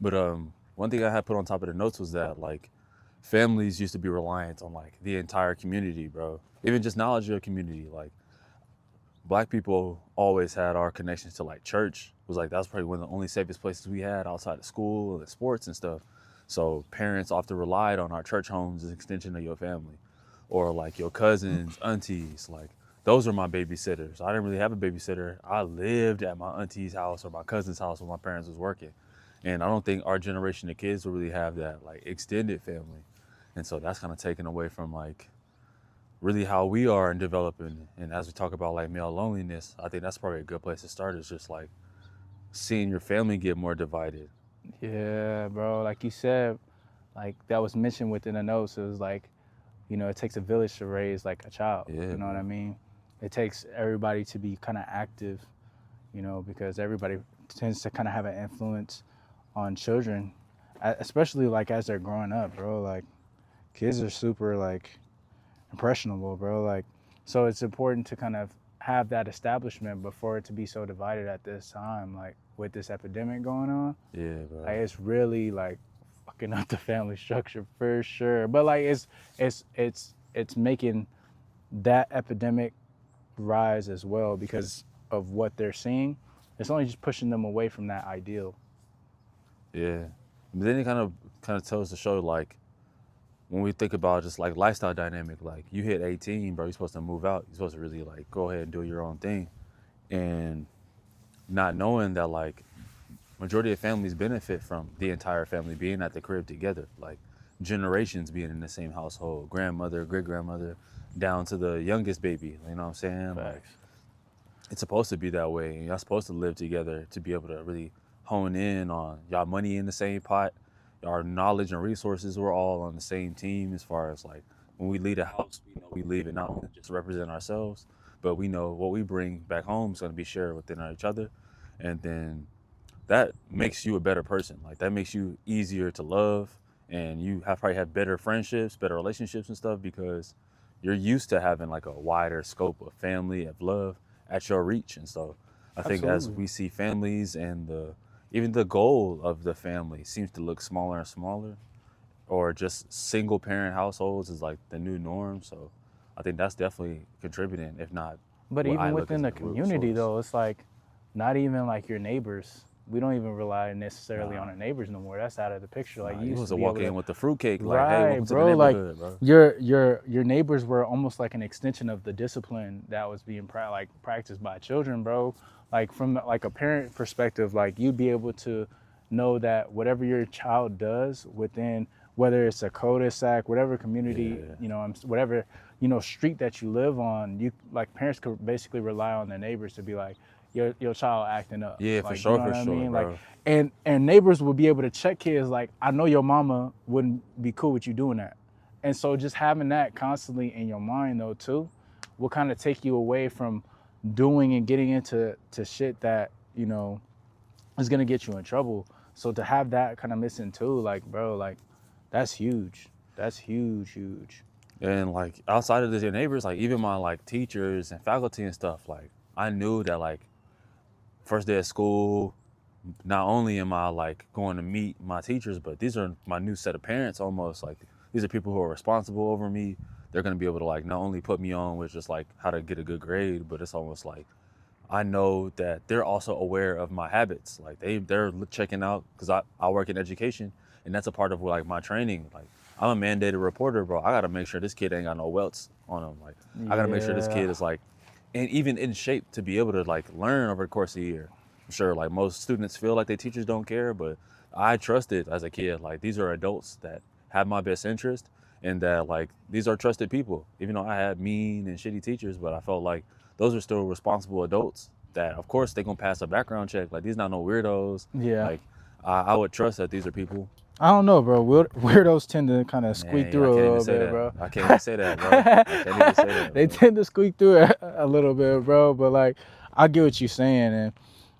But one thing I had put on top of the notes was that like families used to be reliant on like the entire community, bro. Even just knowledge of the community. Like black people always had our connections to like church. It was like that's probably one of the only safest places we had outside of school and sports and stuff. So parents often relied on our church homes as an extension of your family. Or like your cousins, aunties, like those are my babysitters. I didn't really have a babysitter. I lived at my auntie's house or my cousin's house when my parents was working. And I don't think our generation of kids will really have that like extended family. And so that's kind of taken away from like really how we are in developing. And as we talk about like male loneliness, I think that's probably a good place to start is just like seeing your family get more divided. Yeah, bro. Like you said, like that was mentioned within the notes. It was like, it takes a village to raise like a child. Yeah, You know what I bro. mean? It takes everybody to be kind of active, because everybody tends to kind of have an influence on children, especially like as they're growing up, bro. Like kids are super like impressionable, bro. Like, so it's important to kind of have that establishment before it to be so divided at this time, like with this epidemic going on. Yeah, Like, bro. it's really like fucking up the family structure for sure. But like, it's making that epidemic rise as well because of what they're seeing. It's only just pushing them away from that ideal. Yeah. But then it kind of tells the show like when we think about just like lifestyle dynamic, like you hit 18, bro, you're supposed to move out. You're supposed to really like go ahead and do your own thing. And not knowing that like majority of families benefit from the entire family being at the crib together, like generations being in the same household, grandmother, great grandmother, down to the youngest baby. You know what I'm saying? Like Facts. it's supposed to be that way. And y'all supposed to live together to be able to really hone in on y'all money in the same pot, our knowledge and resources. We're all on the same team as far as like when we leave the house, we know we leave it not only just to represent ourselves, but we know what we bring back home is going to be shared within each other. And then that makes you a better person. Like that makes you easier to love, and you have probably have better friendships, better relationships and stuff because you're used to having like a wider scope of family of love at your reach. And so I think as Absolutely. we see families and the even the goal of the family seems to look smaller and smaller, or just single parent households is like the new norm. So I think that's definitely contributing, if not But what I even look within as the the root community, source. though, it's like not even like your neighbors. We don't even rely necessarily on Nah, our neighbors no more. That's out of the picture. Like nah, you you used was to to be walk able in to, with the fruitcake, like, "Hey, right, welcome to the bro. Like neighborhood, bro." your neighbors were almost like an extension of the discipline that was being practiced by children, bro. Like from like a parent perspective, like you'd be able to know that whatever your child does within, whether it's a cul-de-sac, whatever community, Yeah, whatever, street that you live on, you like parents could basically rely on their neighbors to be like, your child acting up. yeah, Like, you know what for I sure, mean? Like, bro. and neighbors will be able to check kids like, I know your mama wouldn't be cool with you doing that. And so just having that constantly in your mind though too will kind of take you away from doing and getting into shit that, is gonna get you in trouble. So to have that kind of missing too, like, bro, like that's huge. That's huge, huge. And like outside of this, your neighbors, like even my like teachers and faculty and stuff, like I knew that like first day of school, not only am I like going to meet my teachers, but these are my new set of parents almost. Like these are people who are responsible over me. They're gonna be able to like not only put me on with just like how to get a good grade, but it's almost like I know that they're also aware of my habits. Like they're checking out because I work in education, and that's a part of like my training. Like I'm a mandated reporter, bro. I gotta make sure this kid ain't got no welts on him. Like I gotta make sure this Yeah. kid is like, and even in shape to be able to like learn over the course of the year. I'm sure like most students feel like their teachers don't care, but I trusted as a kid. Like these are adults that have my best interest, and that like these are trusted people. Even though I had mean and shitty teachers, but I felt like those are still responsible adults that of course they gonna pass a background check. Like these not no weirdos. Yeah. Like I would trust that these are people. I don't know, bro. Weirdos tend to kind of squeak Man, I through a can't even little say bit, that. bro. I can't even say that, bro. I can't even say that, They bro. tend to squeak through it a little bit, bro. But like, I get what you're saying, and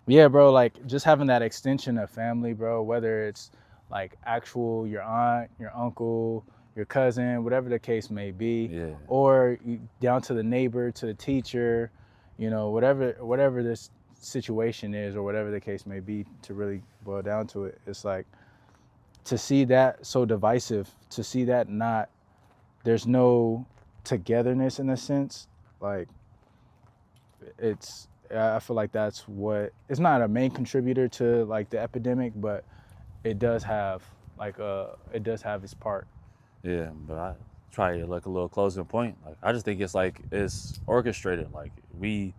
yeah, bro. Like, just having that extension of family, bro. Whether it's like actual your aunt, your uncle, your cousin, whatever the case may be, Yeah, or down to the neighbor, to the teacher, whatever this situation is, or whatever the case may be. To really boil down to it, it's like to see that so divisive, to see that not, there's no togetherness in a sense, like I feel like that's what, it's not a main contributor to like the epidemic, but it does have it does have its part. Yeah, but I try to like a little closing point. Like I just think it's like it's orchestrated. Like we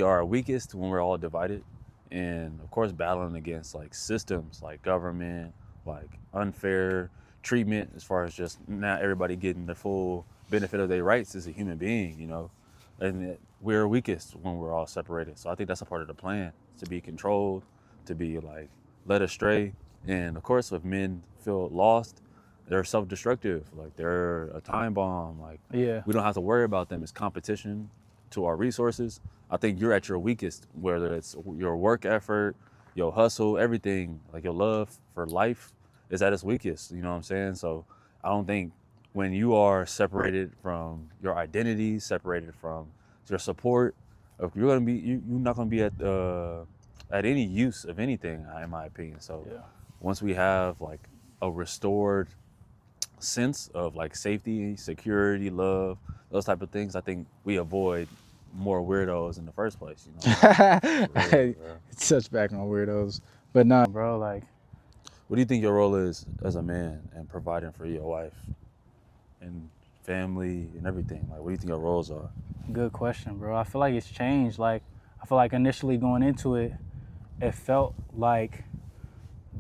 are weakest when we're all divided, and of course battling against like systems like government, like unfair treatment as far as just not everybody getting the full benefit of their rights as a human being. And we're weakest when we're all separated. So I think that's a part of the plan, to be controlled, to be like led astray, and of course if men feel lost, they're self-destructive, like they're a time bomb, like Yeah. we don't have to worry about them as competition to our resources. I think you're at your weakest, whether it's your work effort, your hustle, everything, like your love for life is at its weakest, you know what I'm saying? So I don't think when you are separated from your identity, separated from your support, you're gonna be you're not gonna be at any use of anything, in my opinion. So Yeah. once we have like a restored sense of like safety, security, love, those type of things, I think we avoid more weirdos in the first place. For real, for real. Touch back on weirdos, but nah, bro. Like, What do you think your role is as a man and providing for your wife and family and everything? Like, what do you think your roles are? good question, bro. I feel like it's changed. Like, I feel like initially going into it, it felt like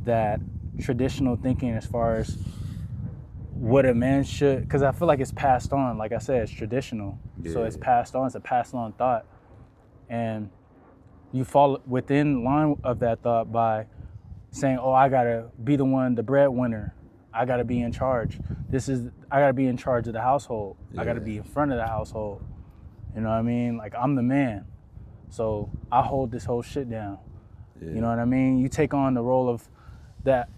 that traditional thinking as far as what a man should, because I feel like it's passed on. Like I said, it's traditional, so it's Yeah. passed on. It's a passed on thought, and you fall within line of that thought by saying, "Oh, I gotta be the one, the breadwinner. I gotta be in charge. I gotta be in charge of the household. I gotta Yeah. be in front of the household. You know what I mean? Like I'm the man, so I hold this whole shit down. Yeah. You know what I mean? You take on the role of that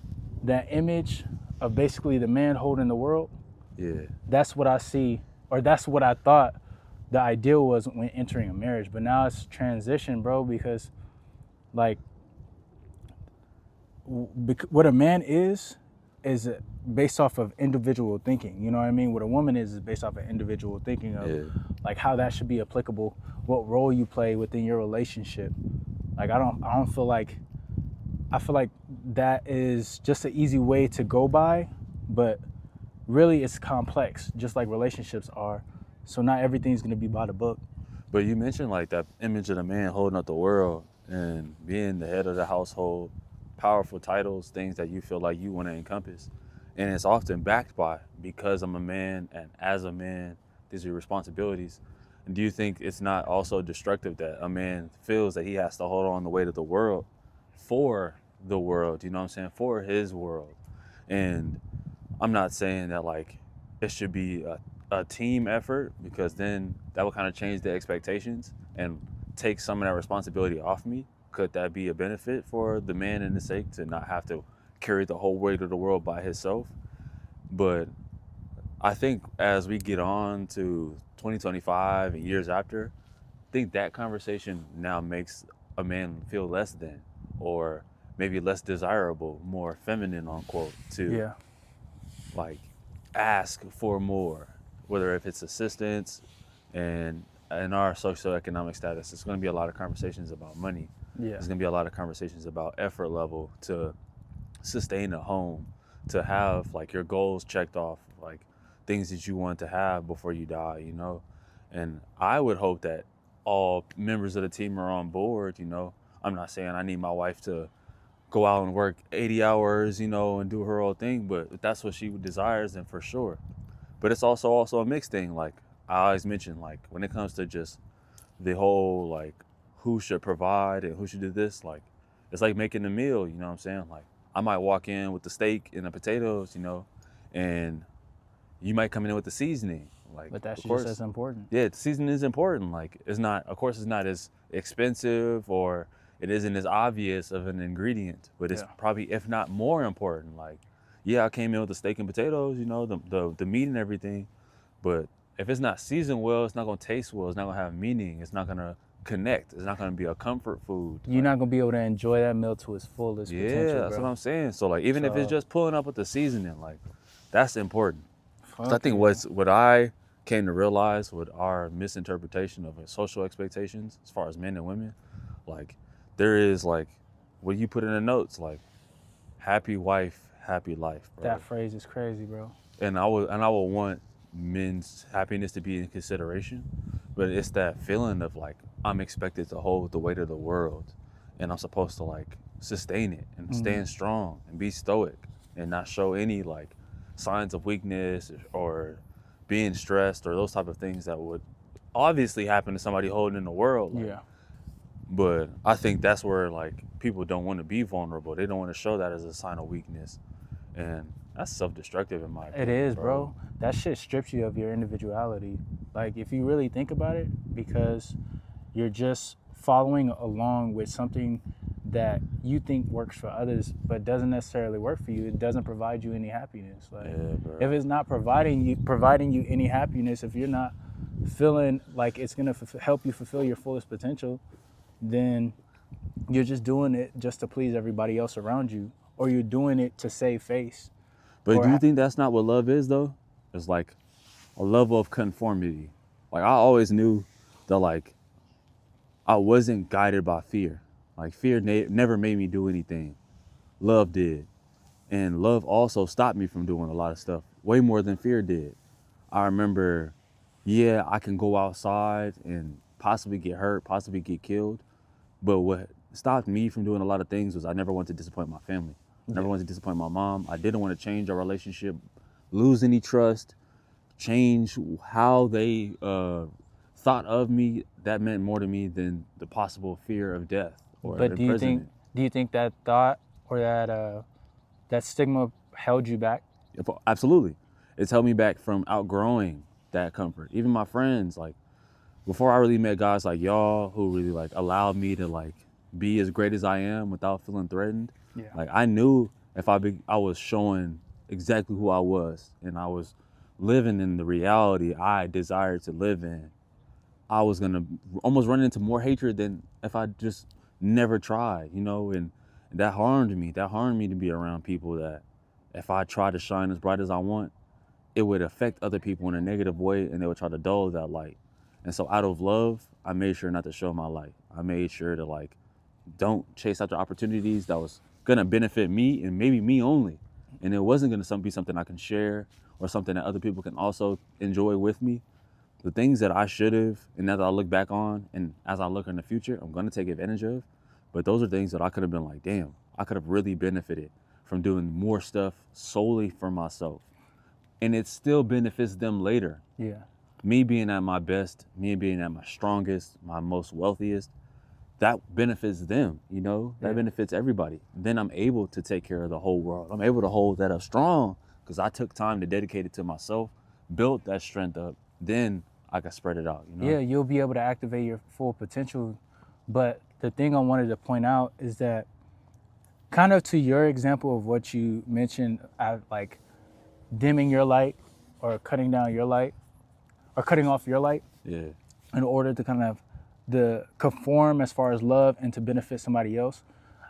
image of basically the man holding the world. Yeah. That's what I see, or that's what I thought the ideal was when entering a marriage. But now it's transition, bro, because like what a man is based off of individual thinking. You know what I mean? What a woman is based off of individual thinking of Yeah. like how that should be applicable, what role you play within your relationship. Like I don't feel like, I feel like that is just an easy way to go by, but really it's complex, just like relationships are. So not everything's gonna be by the book. But you mentioned like that image of the man holding up the world and being the head of the household, powerful titles, things that you feel like you want to encompass. And it's often backed by, because I'm a man and as a man, these are your responsibilities. And do you think it's not also destructive that a man feels that he has to hold on the weight of the world for the world, you know what I'm saying, for his world? And I'm not saying that like it should be a team effort, because then that would kind of change the expectations and take some of that responsibility off me. Could that be a benefit for the man in the sake to not have to carry the whole weight of the world by himself? But I think as we get on to 2025 and years after, I think that conversation now makes a man feel less than, or maybe less desirable, more feminine, unquote, to Yeah. like ask for more, whether if it's assistance, and in our socioeconomic status, it's going to be a lot of conversations about money. Yeah. There's going to be a lot of conversations about effort level to sustain a home, to have like your goals checked off, like things that you want to have before you die. And I would hope that all members of the team are on board. I'm not saying I need my wife to go out and work 80 hours, and do her own thing, but if that's what she desires, then for sure. But it's also a mixed thing. Like I always mention, like when it comes to just the whole like who should provide and who should do this, like it's like making a meal, you know what I'm saying? Like I might walk in with the steak and the potatoes, and you might come in with the seasoning. Like But that's of just course, as important. yeah, the seasoning is important. Like it's not, of course, it's not as expensive, or it isn't as obvious of an ingredient, but it's Yeah. probably, if not more important. Like, yeah, I came in with the steak and potatoes, the meat and everything, but if it's not seasoned well, it's not gonna taste well. It's not gonna have meaning. It's not gonna connect. It's not gonna be a comfort food. You're not gonna be able to enjoy that meal to its fullest Yeah, potential, that's bro. what I'm saying. So like, even if it's just pulling up with the seasoning, like that's important. So I think what I came to realize with our misinterpretation of social expectations as far as men and women, like there is like what you put in the notes, like happy wife, happy life, bro. That phrase is crazy, bro. And I would want men's happiness to be in consideration, but it's that feeling of like I'm expected to hold the weight of the world, and I'm supposed to like sustain it and stand strong and be stoic and not show any like signs of weakness or being stressed or those type of things that would obviously happen to somebody holding in the world. Like, Yeah. But I think that's where like people don't want to be vulnerable. They don't want to show that as a sign of weakness, and that's self-destructive in my opinion. It is, bro. That shit strips you of your individuality. Like, if you really think about it, because you're just following along with something that you think works for others, but doesn't necessarily work for you. It doesn't provide you any happiness. Like, if it's not providing you any happiness, if you're not feeling like it's gonna help you fulfill your fullest potential, then you're just doing it just to please everybody else around you, or you're doing it to save face. But do you think that's not what love is, though? It's like a level of conformity. Like, I always knew that, like, I wasn't guided by fear. Like, fear never made me do anything. Love did. And love also stopped me from doing a lot of stuff, way more than fear did. I remember, yeah, I can go outside and possibly get hurt, possibly get killed. But what stopped me from doing a lot of things was I never wanted to disappoint my family. I never wanted to disappoint my mom. I didn't want to change our relationship, lose any trust, change how they thought of me. That meant more to me than the possible fear of death or imprisonment. Do you think that thought or that stigma held you back? Absolutely. It's held me back from outgrowing that comfort. Even my friends, like before I really met guys like y'all who really like allowed me to like be as great as I am without feeling threatened. Yeah. Like I knew if I was showing exactly who I was and I was living in the reality I desired to live in, I was gonna almost run into more hatred than if I just never tried, you know, and that harmed me. That harmed me to be around people that if I tried to shine as bright as I want, it would affect other people in a negative way and they would try to dull that light. And so out of love, I made sure not to show my light. I made sure to like, don't chase after opportunities that was gonna benefit me and maybe me only. And it wasn't gonna be something I can share or something that other people can also enjoy with me. The things that I should have, and that I look back on, and as I look in the future, I'm gonna take advantage of. But those are things that I could have been like, damn, I could have really benefited from doing more stuff solely for myself. And it still benefits them later. Yeah. Me being at my best, me being at my strongest, my most wealthiest, that benefits them, you know? That benefits everybody. Then I'm able to take care of the whole world. I'm able to hold that up strong because I took time to dedicate it to myself, built that strength up, then I can spread it out, you know? Yeah, you'll be able to activate your full potential. But the thing I wanted to point out is that kind of to your example of what you mentioned, like dimming your light or cutting down your light or cutting off your light in order to kind of conform as far as love and to benefit somebody else.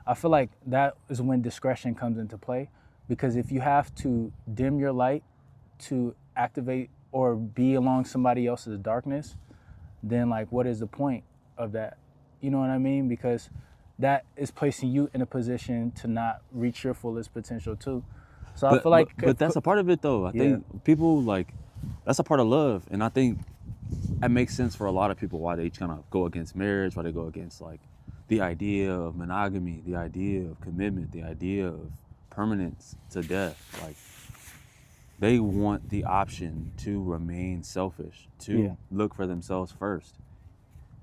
I feel like that is when discretion comes into play, because if you have to dim your light to activate or be along somebody else's darkness, then like what is the point of that? You know what I mean? Because that is placing you in a position to not reach your fullest potential too. So I feel like but that's a part of it though. I think people like, that's a part of love. And I think that makes sense for a lot of people why they kind of go against marriage, why they go against like the idea of monogamy, the idea of commitment, the idea of permanence to death. Like they want the option to remain selfish, to look for themselves first,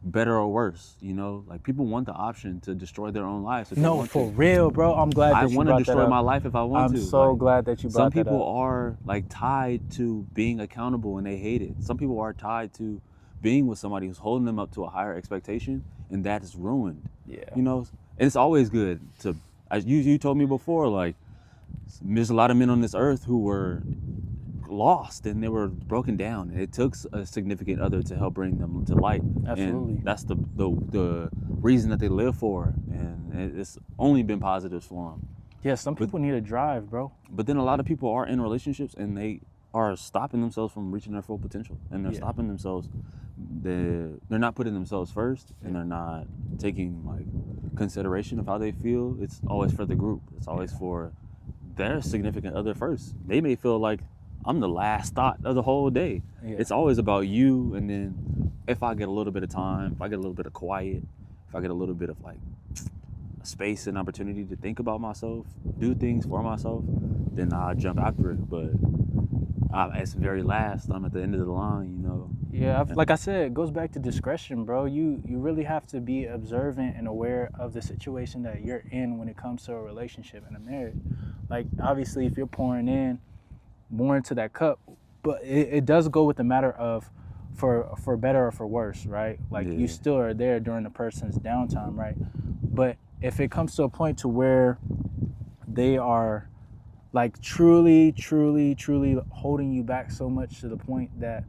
better or worse, you know? Like people want the option to destroy their own lives. No, for real, bro. I'm glad that you brought that up. I want to destroy my life if I want to. I'm so glad that you brought that up. Some people are like tied to being accountable and they hate it. Some people are tied to being with somebody who's holding them up to a higher expectation, and that is ruined. Yeah. You know, and it's always good to, as you told me before, like there's a lot of men on this earth who were lost and they were broken down, and it took a significant other to help bring them to light. Absolutely. And that's the reason that they live for, and it's only been positives for them. Yeah, some people need a drive, bro. But then a lot of people are in relationships and they are stopping themselves from reaching their full potential, and they're stopping themselves. They're not putting themselves first, and they're not taking like consideration of how they feel. It's always for the group. It's always for their significant other first. They may feel like I'm the last thought of the whole day. Yeah. It's always about you, and then if I get a little bit of time, if I get a little bit of quiet, if I get a little bit of like space and opportunity to think about myself, do things for myself, then I'll jump after it. But at the very last, I'm at the end of the line, you know. Yeah, like I said, it goes back to discretion, bro. You really have to be observant and aware of the situation that you're in when it comes to a relationship and a marriage. Like, obviously, if you're pouring in more into that cup, but it does go with the matter of for better or for worse, right? Like, you still are there during the person's downtime, right? But if it comes to a point to where they are like truly holding you back so much to the point that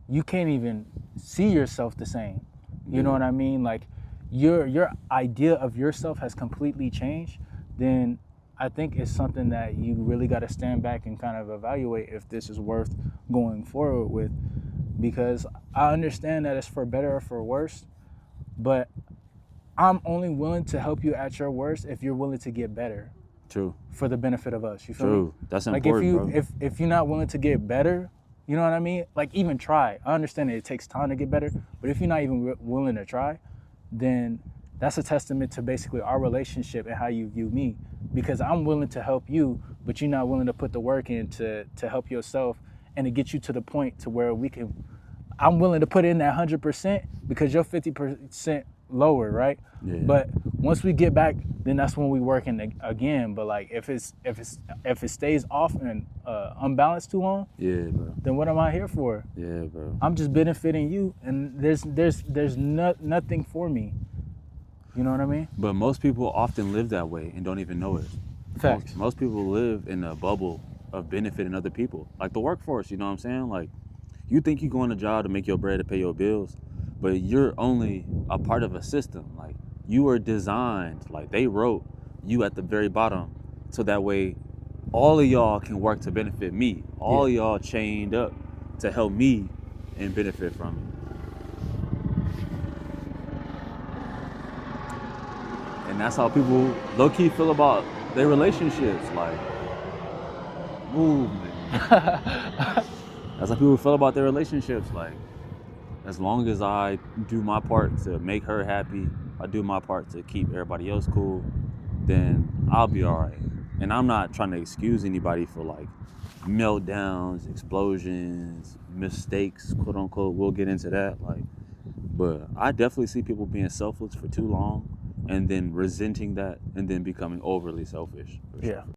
you can't even see yourself the same. You know what I mean? Like your idea of yourself has completely changed, then I think it's something that you really got to stand back and kind of evaluate if this is worth going forward with. Because I understand that it's for better or for worse, but I'm only willing to help you at your worst if you're willing to get better. True. For the benefit of us. You feel me? That's like important, bro. If you're not willing to get better, you know what I mean? Like, even try. I understand that it takes time to get better, but if you're not even willing to try, then that's a testament to basically our relationship and how you view me. Because I'm willing to help you, but you're not willing to put the work in to help yourself and to get you to the point to where I'm willing to put in that 100% because you're 50% lower, right? Yeah. But once we get back, then that's when we working again. But like if it stays off and unbalanced too long, bro, then what am I here for? Yeah, bro. I'm just benefiting you, and there's nothing for me. You know what I mean? But most people often live that way and don't even know it. Facts. Most people live in a bubble of benefiting other people, like the workforce. You know what I'm saying? Like, you think you go on a job to make your bread to pay your bills, but you're only a part of a system. Like, you were designed, like they wrote you at the very bottom, so that way all of y'all can work to benefit me. All of y'all chained up to help me and benefit from it. And that's how people low-key feel about their relationships. Like, movement. That's how people feel about their relationships. Like, as long as I do my part to make her happy, I do my part to keep everybody else cool, then I'll be all right. And I'm not trying to excuse anybody for like meltdowns, explosions, mistakes, quote unquote. We'll get into that. Like, but I definitely see people being selfless for too long and then resenting that and then becoming overly selfish. For sure.